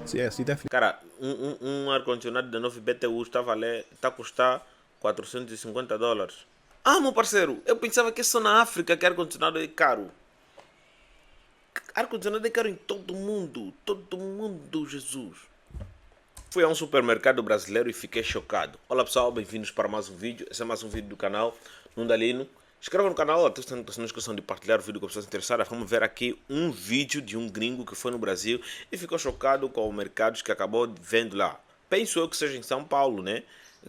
So yes, you definitely. Cara, ar-condicionado de 9 BTU está a custar $450. Ah, meu parceiro, eu pensava que é só na África que ar-condicionado é caro. Ar-condicionado é caro em todo mundo, Jesus. Fui a um supermercado brasileiro e fiquei chocado. Olá pessoal, bem-vindos para mais um vídeo. Esse é mais um vídeo do canal Nundalino. Inscreva no canal, até não esqueçam de partilhar o vídeo com pessoas interessadas. Vamos ver aqui um vídeo de um gringo que foi no Brasil e ficou chocado com o mercado que acabou vendo lá. Penso eu que seja em São Paulo, né?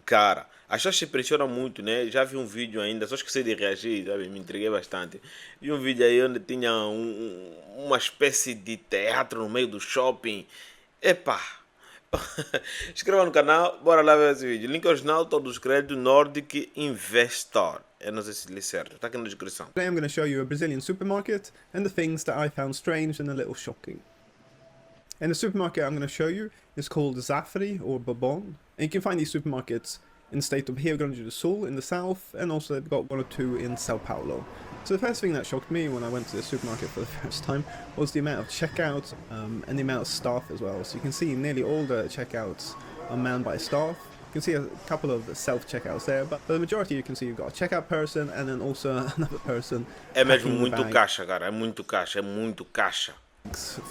Cara, as pessoas se impressionam muito, né? Já vi um vídeo ainda, só esqueci de reagir, sabe? Me entreguei bastante. Vi um vídeo aí onde tinha uma espécie de teatro no meio do shopping. Epá! Inscreva no canal, bora lá ver esse vídeo. Link original, todos os créditos, Nordic Investor. Eu não sei se lhe certo, tá aqui na descrição. Today I'm going to show you a Brazilian supermarket and the things that I found strange and a little shocking. And the supermarket I'm going to show you is called Zafari or Bourbon. And you can find these supermarkets in the state of Rio Grande do Sul in the south, and also they've got one or two in Sao Paulo. So the first thing that shocked me when I went to the supermarket for the first time was the amount of checkout and the amount of staff as well. So you can see nearly all the checkouts are manned by staff. You can see a couple of self-checkouts there, but for the majority you can see you've got a checkout person and then also another person É mesmo packing the muito bag caixa, cara. É muito caixa, é muito caixa.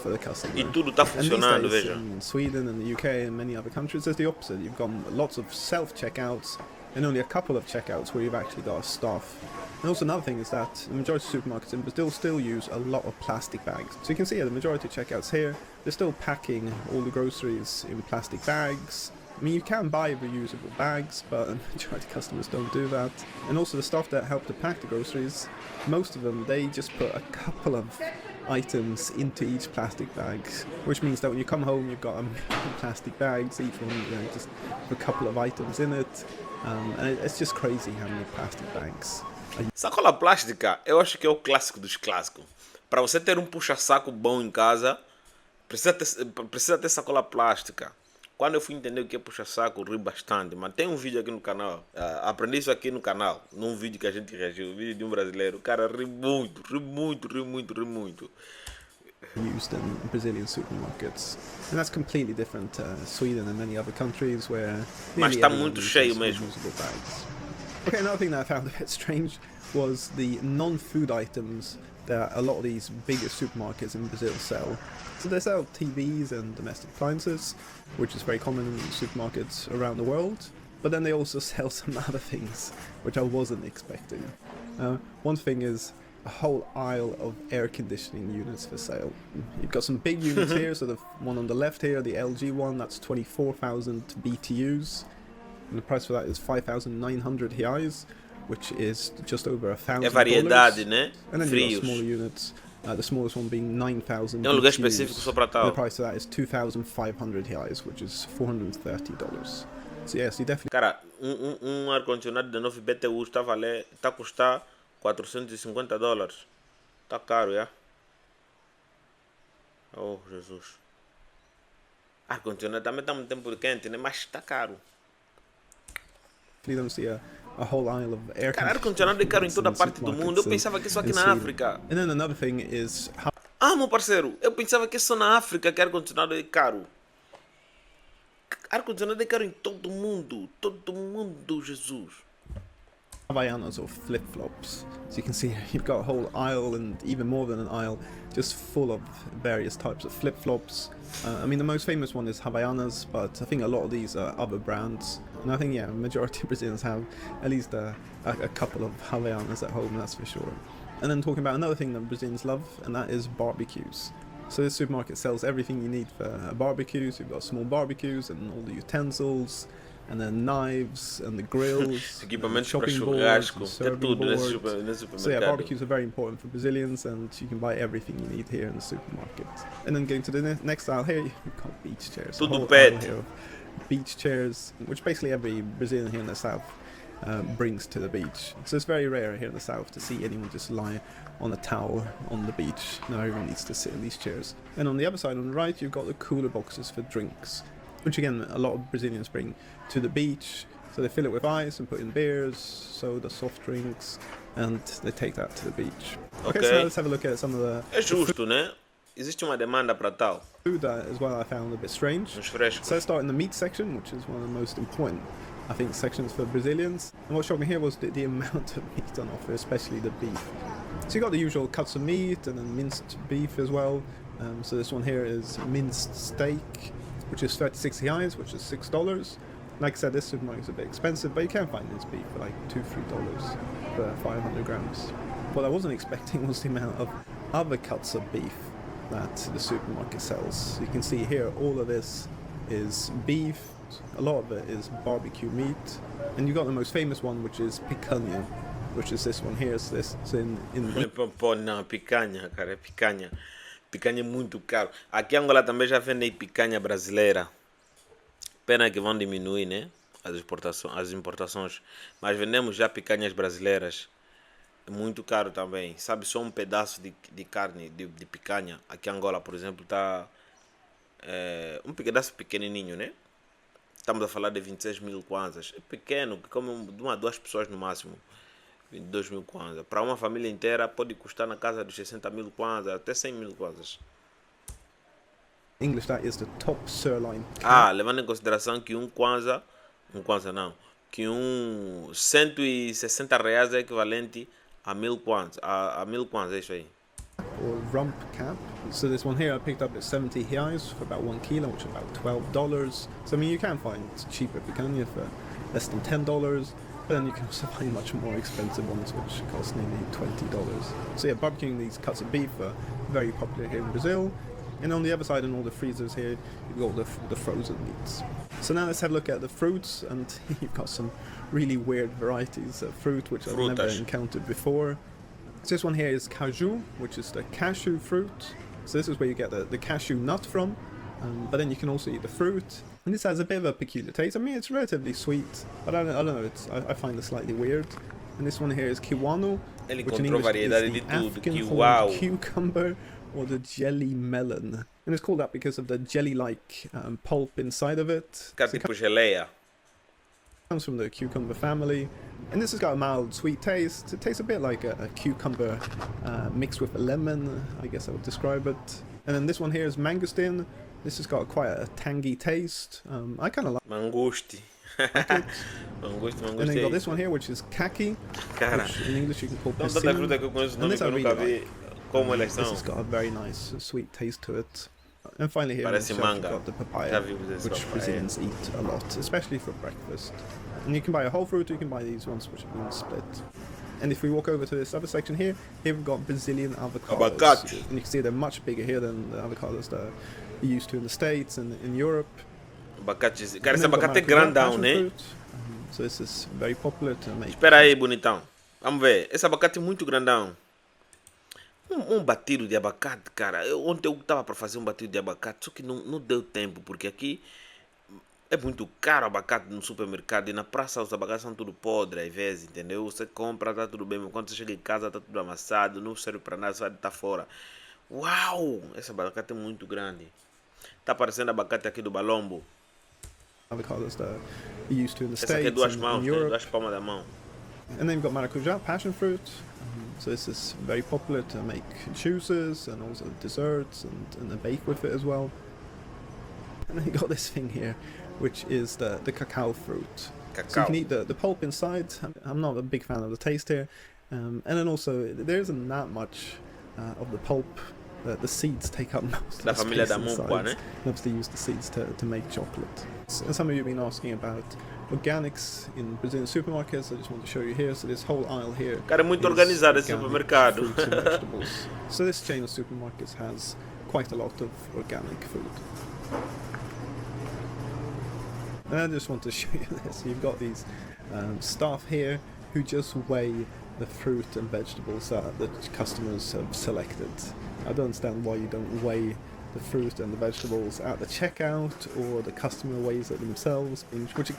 for the customer. E tudo tá And these funcionando, days veja. in Sweden and the UK and many other countries, there's the opposite. You've got lots of self-checkouts and only a couple of checkouts where you've actually got a staff. And also another thing is that the majority of supermarkets in Brazil still use a lot of plastic bags. So you can see the majority of checkouts here, they're still packing all the groceries in plastic bags. I mean, you can buy reusable bags, but the majority of customers don't do that. And also the staff that help to pack the groceries, most of them, they just put a couple of items into each plastic bag, which means that when you come home you've got plastic bags, each one just a couple of items in it, and it's just crazy how many plastic bags. Sacola plástica, eu acho que é o clássico dos clássicos. Para você ter um puxa-saco bom em casa, precisa ter sacola plástica. Quando eu fui entender o que é puxa-saco, ri bastante. Mas tem um vídeo aqui no canal. Aprendi isso aqui no canal. Num vídeo que a gente reagiu. Um vídeo de um brasileiro. Cara, ri muito, ri muito, ri muito, ri muito. Used in Brazilian supermarkets, and that's completely different to Sweden and many other countries where Mas nearly está everyone muito uses cheio mesmo. reusable bags. Okay, another thing that I found a bit strange was the non-food items that a lot of these bigger supermarkets in Brazil sell. So they sell TVs and domestic appliances, which is very common in supermarkets around the world, but then they also sell some other things, which I wasn't expecting. One thing is a whole aisle of air conditioning units for sale. You've got some big units here, so the one on the left here, the LG one, that's 24,000 BTUs. And the price for that is 5,900 reais, which is just over $1,000. É variedade, né? And then you've got Frios. smaller units, the smallest one being 9,000 Tem um lugar BTUs. específico só para And the tal. price of that is 2,500 reais, which is $430. So yes, you definitely. Cara, ar-condicionado de 9 BTU está a custar $450. Tá caro, já? Oh, Jesus. Ar-condicionado também está muito tempo quente, né? Mas está caro. You don't see a whole aisle of air Cara, ar-condicionado é caro em conditioners toda in parte do mundo. Eu supermarkets pensava que é só aqui in na Sweden. África. And then another thing is how Ah, meu parceiro, eu pensava que é só na África que ar-condicionado é caro. Ar-condicionado é caro em todo mundo, Jesus. Havaianas or flip-flops. So you can see you've got a whole aisle and even more than an aisle just full of various types of flip-flops. I mean, the most famous one is Havaianas, but I think a lot of these are other brands. And I think, yeah, majority of Brazilians have at least a couple of Havaianas at home, that's for sure. And then talking about another thing that Brazilians love, and that is barbecues. So this supermarket sells everything you need for a barbecue. So you've got small barbecues and all the utensils, and then knives and the grills, and Equipamentos para chopping boards, churrasco. and É serving tudo nesse boards. So yeah, supermercado. barbecues are very important for Brazilians, and you can buy everything you need here in the supermarket. And then going to the next aisle here, you've got beach chairs. A Tudo whole pet. aisle here of beach chairs, which basically every Brazilian here in the south brings to the beach. So it's very rare here in the south to see anyone just lie on a towel on the beach. Now everyone needs to sit in these chairs. And on the other side, on the right, you've got the cooler boxes for drinks, which again a lot of Brazilians bring to the beach. So they fill it with ice and put in beers, soda, soft drinks, and they take that to the beach. Okay, so Okay. now let's have a look at some of the É justo, né? existe uma demanda para tal, Food as well I found a bit strange. uns So frescos. let's start in the meat section, which is one of the most important, I think, sections for Brazilians. And what shocked me here was the amount of meat on offer, especially the beef. So you got the usual cuts of meat and then minced beef as well. So this one here is minced steak, which is 36 reais, which is $6. Like I said, this supermarket is a bit expensive, but you can find this beef for like $2-3 for 500 grams. What I wasn't expecting was the amount of other cuts of beef that the supermarket sells. You can see here, all of this is beef, a lot of it is barbecue meat, and you got the most famous one, which is picanha, which is this one here. So this is in Pô, não, picanha, cara, é picanha. Picanha é muito caro. Aqui em Angola também já vendem picanha brasileira. Pena que vão diminuir, né? As importações. Mas vendemos já picanhas brasileiras. É muito caro também. Sabe, só um pedaço de carne de picanha. Aqui em Angola, por exemplo, tá um pedaço pequenininho, né? Estamos a falar de 26 mil kwanzas. É pequeno, que come de uma a duas pessoas no máximo. 22 mil kwanzas. Para uma família inteira pode custar na casa dos 60 mil kwanzas, até 100 mil kwanzas. English, that is the top sirloin. Levando em consideração que um kwanza não, que 160 reais é equivalente a 1000 kwanzas, a 1000 kwanzas, é isso aí. Or rump cap. So this one here I picked up at 70 reais for about 1 kilo, which is about $12. So I mean, you can find cheaper picanha for less than $10, but then you can also find much more expensive ones which cost nearly $20. So yeah, barbecuing these cuts of beef are very popular here in Brazil. And on the other side, in all the freezers here, you've got the frozen meats. So now let's have a look at the fruits, and you've got some really weird varieties of fruit which I've never encountered before. So this one here is caju, which is the cashew fruit. So this is where you get the cashew nut from, but then you can also eat the fruit. And this has a bit of a peculiar taste. I mean, it's relatively sweet, but I don't know, I find it slightly weird. And this one here is kiwano, Ele which in encontrou English is variedade the de tudo. African Que horned uau! cucumber, or the jelly melon. And it's called that because of the jelly-like pulp inside of it. Fica So it tipo geleia. comes from the cucumber family. And this has got a mild sweet taste. It tastes a bit like a cucumber mixed with a lemon, I guess I would describe it. And then this one here is mangosteen. This has got quite a tangy taste. I kind of like Manguste. it. Manguste And then you é got this isso. one here, which is kaki, Cara, which in English you can call são tanta persimmon. fruta que eu conheço And nome this que I eu nunca really vi como elas This são. has got a very nice sweet taste to it. And finally here on Parece the shelf you've manga. got the Já papaya, vimos esse which papaya. Brazilians eat a lot, especially for breakfast. And you can buy a whole fruit, or you can buy these ones which have been split. And if we walk over to this other section here we've got Brazilian avocados. Abacate. And you can see they're much bigger here than the avocados that you're used to in the States and in Europe. Abacate. Cara, esse And then we've got abacate é maracujá, grandão, passion né? fruit. So this is very popular to make. Espera aí, bonitão. Vamos ver. Esse abacate é muito grandão. Um batido de abacate, cara. Ontem eu estava para fazer um batido de abacate, só que não deu tempo, porque aqui é muito caro abacate no supermercado e na praça os abacates são tudo podre às vezes, entendeu? Você compra, tá tudo bem, mas quando você chega em casa tá tudo amassado, não serve para nada, só tá fora. Uau! Esse abacate é muito grande. Tá parecendo abacate aqui do Balombo. Avocados that you're used to in the Essa States aqui é duas and mãos, in né? Europe. Duas palmas da mão. And then you've got maracujá, passion fruit. So this is very popular to make juices and also desserts and bake with it as well. And then you got this thing here, which is the cacao fruit. So you Cacau. can eat the pulp inside. I'm not a big fan of the taste here. And then also there isn't that much of the pulp. The seeds take up most of Da the família space da Mumpua, inside. né? And obviously use the seeds to make chocolate. And some of you have been asking about organics in Brazilian supermarkets. I just want to show you here. So this whole aisle here. Cara, é muito is organizado esse organic supermercado. fruits and vegetables. So this chain of supermarkets has quite a lot of organic food. And I just want to show you this. You've got these staff here who just weigh the fruit and vegetables that the customers have selected. I don't understand why you don't weigh the fruit and the vegetables at the checkout, or the customer weighs it themselves, which is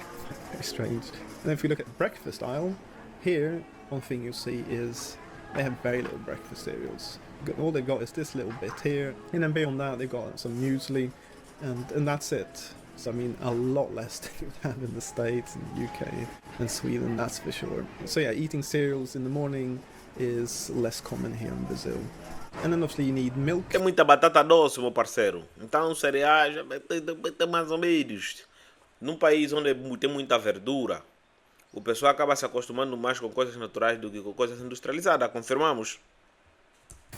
very strange. And if you look at the breakfast aisle, here one thing you'll see is they have very little breakfast cereals. All they've got is this little bit here, and then beyond that they've got some muesli, and that's it. So I mean, a lot less than you would have in the States and the UK and Sweden, that's for sure. So yeah, eating cereals in the morning is less common here in Brazil. And then obviously you need milk. Tem muita batata doce, meu parceiro. Então cereais, tem mais ou menos. Num país onde tem muita verdura, o pessoal acaba se acostumando mais com coisas naturais do que com coisas industrializadas, confirmamos.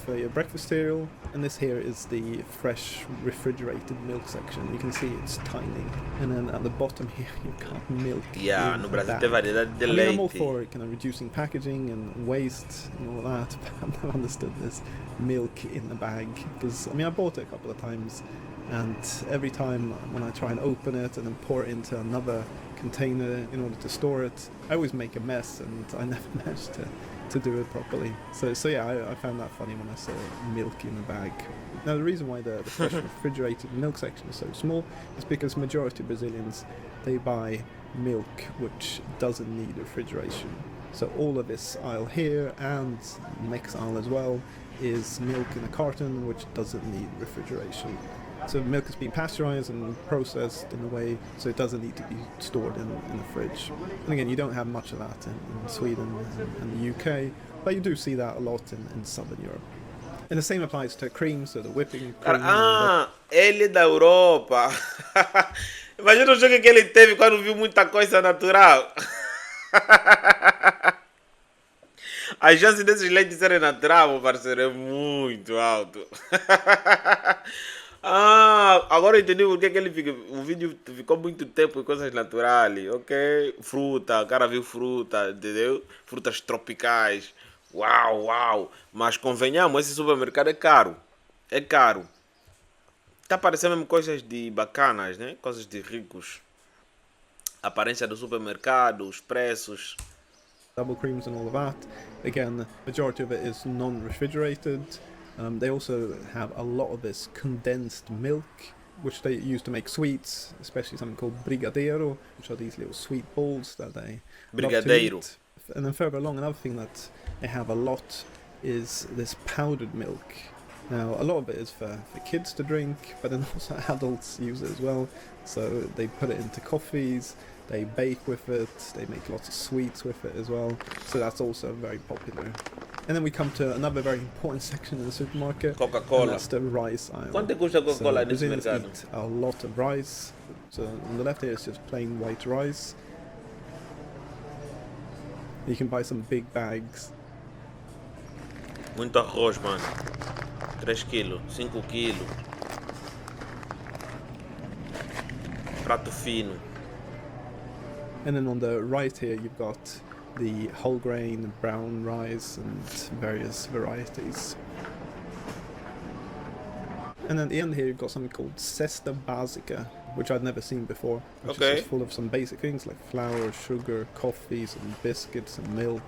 For your breakfast cereal, and this here is the fresh refrigerated milk section. You can see it's tiny, and then at the bottom here you've got milk. Yeah, in no a Brasil bag. tem variedade de I mean, I'm all leite. for kind of reducing packaging and waste and all that, but I've never understood this milk in a bag. Because I mean, I bought it a couple of times, and every time when I try and open it and then pour it into another container in order to store it, I always make a mess, and I never manage to do it properly. So yeah, I found that funny when I saw milk in a bag. Now the reason why the fresh refrigerated milk section is so small is because majority of Brazilians, they buy milk which doesn't need refrigeration. So all of this aisle here and next aisle as well is milk in a carton which doesn't need refrigeration. So milk has been pasteurized and processed in a way so it doesn't need to be stored in the fridge. And again, you don't have much of that in Sweden and the UK, but you do see that a lot in Southern Europe. And the same applies to cream, so the whipping cream. Ele da Europa. Imagina o choque que ele teve quando viu muita coisa natural. A chance desses leites serem natural, meu parceiro, é muito alto. Agora eu entendi porque que o vídeo ficou muito tempo em coisas naturais, ok? Fruta, o cara viu fruta, entendeu? Frutas tropicais, uau! Mas convenhamos, esse supermercado é caro, Tá parecendo mesmo coisas de bacanas, né? Coisas de ricos. A aparência do supermercado, os preços. Double creams and all of that. Again, the majority of it is non-refrigerated. They also have a lot of this condensed milk, which they use to make sweets, especially something called brigadeiro, which are these little sweet balls that they love to Brigadeiro. eat. And then further along, another thing that they have a lot is this powdered milk. Now, a lot of it is for kids to drink, but then also adults use it as well. So they put it into coffees, they bake with it, they make lots of sweets with it as well. So that's also very popular. And then we come to another very important section in the supermarket. Coca-Cola. And that's the rice aisle. Quanto custa a Coca-Cola So nesse Brazilians mercado? eat a lot of rice. So on the left here is just plain white rice. You can buy some big bags. Muito arroz, mano. 3 quilos, 5 quilos. Prato fino. And then on the right here you've got the whole grain, brown rice and various varieties. And at the end here you've got something called Cesta Básica, which I'd never seen before. Which is just full of some basic things like flour, sugar, coffees and biscuits and milk.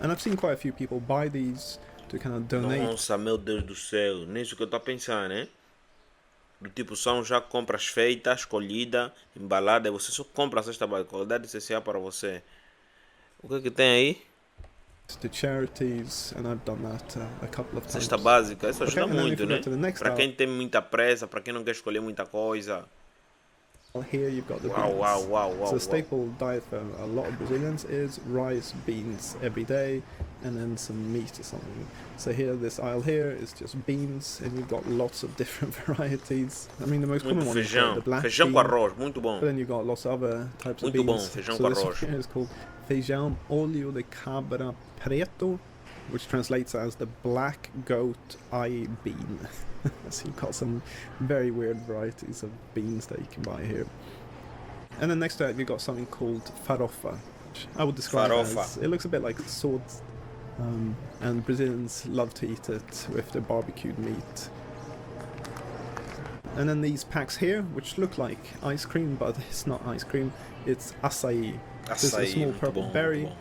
And I've seen quite a few people buy these to kind of donate. Nossa, meu Deus do céu. Nisso que eu tô a pensar, né? Do tipo, são já compras feitas, escolhida, embalada, e você só compra a cesta básica, qualidade essencial para você. O que é que tem aí? To charities, and I've done that a couple of times. Cesta básica, isso ajuda and then if muito, you né? go to the next Para aisle, quem tem muita pressa, para quem não quer escolher muita coisa. here you've got the Wow, beans. wow. So the staple diet for a lot of Brazilians is rice, beans every day, and then some meat or something. So here, this aisle here is just beans, and you've got lots of different varieties. I mean, the most Muito common one is feijão. the black Feijão bean, com arroz, muito bom. but then you've got lots of other types Muito of bom, beans. feijão So com this arroz. one here is called feijão olho de cabra preto, which translates as the black goat eye bean. So you've got some very weird varieties of beans that you can buy here. And then next to that, you've got something called farofa, which I would describe Farofa. as, it looks a bit like swords, and Brazilians love to eat it with the barbecued meat. And then these packs here, which look like ice cream, but it's not ice cream, it's açaí. This is a Açaí, small muito purple bom, berry, muito bom.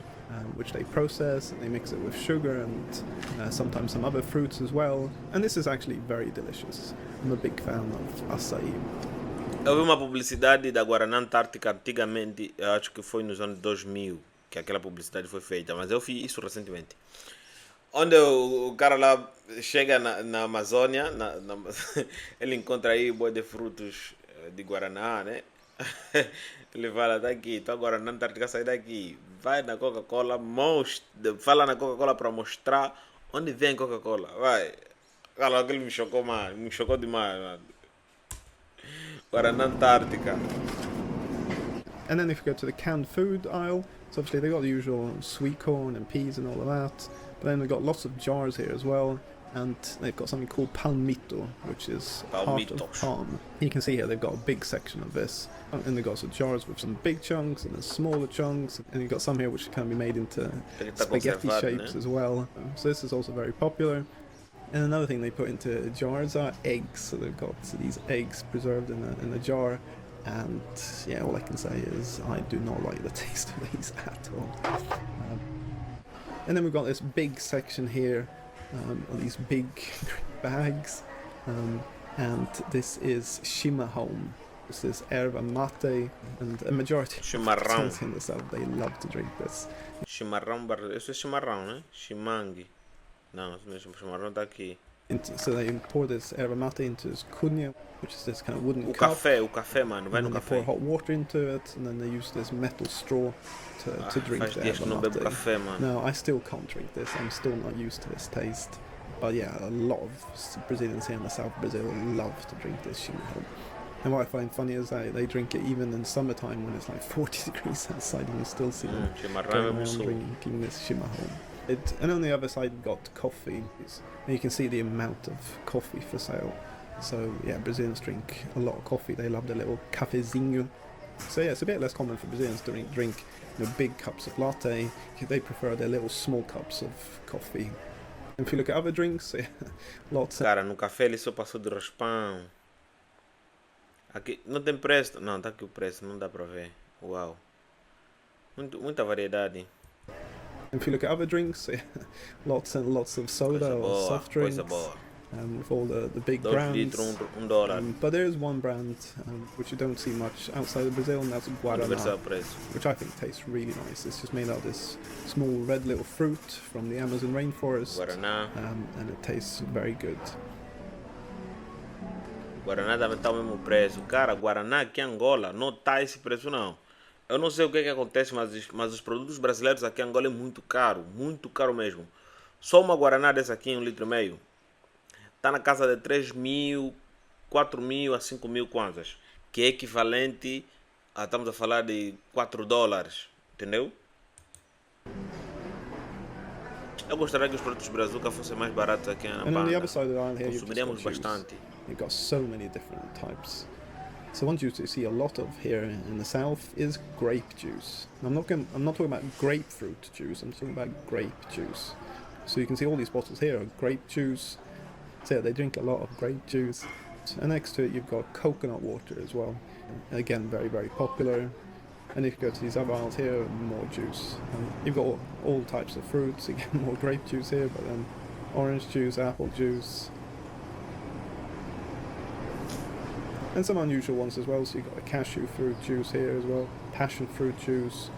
which they process, and they mix it with sugar and sometimes some other fruits as well. And this is actually very delicious. I'm a big fan of açaí. Eu vi uma publicidade da Guaraná Antártica antigamente, eu acho que foi nos anos 2000 que aquela publicidade foi feita, mas eu fiz isso recentemente. Onde o cara lá chega na Amazônia, ele encontra aí boi de frutos de Guaraná, né? Ele fala, tá aqui, tua Guaraná Antártica sai daqui. Vai na Coca-Cola, fala na Coca-Cola para mostrar onde vem Coca-Cola. Vai. Cara, aquele me chocou, mano. Me chocou demais, mano. Guaraná Antártica. And then if you go to the canned food aisle, so obviously they've got the usual sweet corn and peas and all of that, but then they've got lots of jars here as well, and they've got something called palmito, which is heart of Palmitos. palm. You can see here they've got a big section of this, and they've got some jars with some big chunks and then smaller chunks, and you've got some here which can be made into spaghetti shapes as well. So this is also very popular. And another thing they put into jars are eggs, so they've got these eggs preserved in a jar. And yeah, all I can say is I do not like the taste of these at all. And then we've got this big section here of these big bags, and this is Shimahome. This is erva mate, and a majority of Chimarrão. Brazilians in the south, they love to drink this. Chimarrão, isso é chimarrão, né? Chimangue. Não, chimarrão tá aqui. So they pour this erva mate into this cunha, which is this kind of wooden O cup. café, mano. Vai And no then they pour café. hot water into it, and then they use this metal straw to drink Faz the dias que erva não bebo mate. café, mano. No, I still can't drink this. I'm still not used to this taste. But yeah, a lot of Brazilians here in the south of Brazil love to drink this chimarrão. And what I find funny is they drink it even in summertime when it's like 40 degrees outside, and you still see them Chimarrão é going mesmo around sul. drinking this chimarrão. And on the other side, you've got coffee. And you can see the amount of coffee for sale. So yeah, Brazilians drink a lot of coffee. They love the little cafezinho. So yeah, it's a bit less common for Brazilians to drink big cups of latte. They prefer their little small cups of coffee. And if you look at other drinks, yeah, lots. Cara, no café ele só passou de raspão. Aqui não tem preço. Não, tá aqui o preço, não dá pra ver. Uau. Muita variedade. If you look at other drinks, yeah, lots and lots of soda Coisa or boa, soft drinks. coisa boa. With all the big 2 brands. litros, $1. But there is one brand which you don't see much outside of Brazil, and that's Quando ver Guaraná, o preço. which I think tastes really nice. It's just made out of this small red little fruit from the Amazon rainforest, Guaraná. and it tastes very good. Guaraná também tá o mesmo preço. Cara, Guaraná aqui em Angola não tá esse preço não. Eu não sei o que é que acontece, mas os produtos brasileiros aqui em Angola é muito caro mesmo. Só uma Guaraná dessa aqui, 1,5 litros, tá na casa de 3.000, 4.000 a 5.000 kwanzas, que é equivalente a, estamos a falar de $4, entendeu? Eu gostaria que os produtos brazuca fossem mais baratos aqui na And on the banda. other side of the island here, you've just Consumiríamos got juice. bastante. You've got so many different types. So one juice you see a lot of here in the south is grape juice. And I'm not talking about grapefruit juice. I'm talking about grape juice. So you can see all these bottles here are grape juice. So yeah, they drink a lot of grape juice. And next to it you've got coconut water as well. Again, very, very popular. And if you go to these other aisles here, more juice. You've got all types of fruits. Again, more grape juice here, but then orange juice, apple juice. And some unusual ones as well. So you've got a cashew fruit juice here as well, passion fruit juice.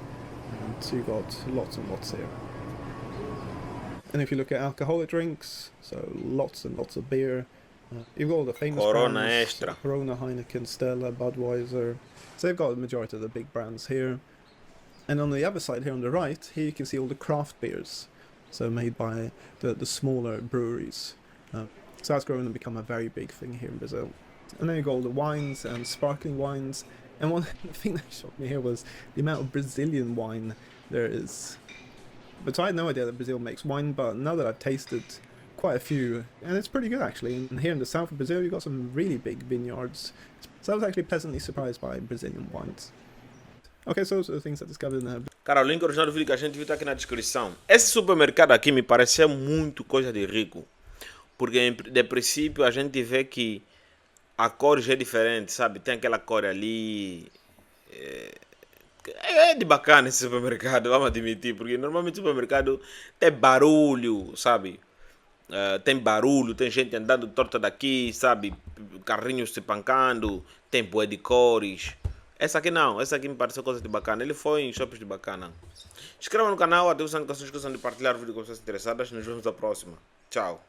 And so you've got lots and lots here. And if you look at alcoholic drinks, so lots and lots of beer. You've got all the famous Corona brands, Extra. so Corona, Heineken, Stella, Budweiser. So they've got the majority of the big brands here. And on the other side here on the right, here you can see all the craft beers. So made by the smaller breweries. So that's grown and become a very big thing here in Brazil. And then you got all the wines and sparkling wines. And one thing that shocked me here was the amount of Brazilian wine there is. But so I had no idea that Brazil makes wine, but now that I've tasted quite a few, and it's pretty good actually. And here in the south of Brazil, you've got some really big vineyards. So I was actually pleasantly surprised by Brazilian wines. Okay, so those are the things I discovered in there. Cara, o link original do vídeo que a gente viu tá aqui na descrição. Esse supermercado aqui me parecia muito coisa de rico. Porque de princípio a gente vê que a cor já é diferente, sabe? Tem aquela cor ali. É de bacana esse supermercado, vamos admitir. Porque normalmente o supermercado tem barulho, sabe? Tem barulho, tem gente andando torta daqui, sabe? Carrinhos se pancando, tem bué de cores. Essa aqui não, essa aqui me pareceu coisa de bacana. Ele foi em shoppings de bacana. Inscreva no canal, ativem as notificações de partilhar o vídeo com pessoas interessadas. Nos vemos na próxima. Tchau.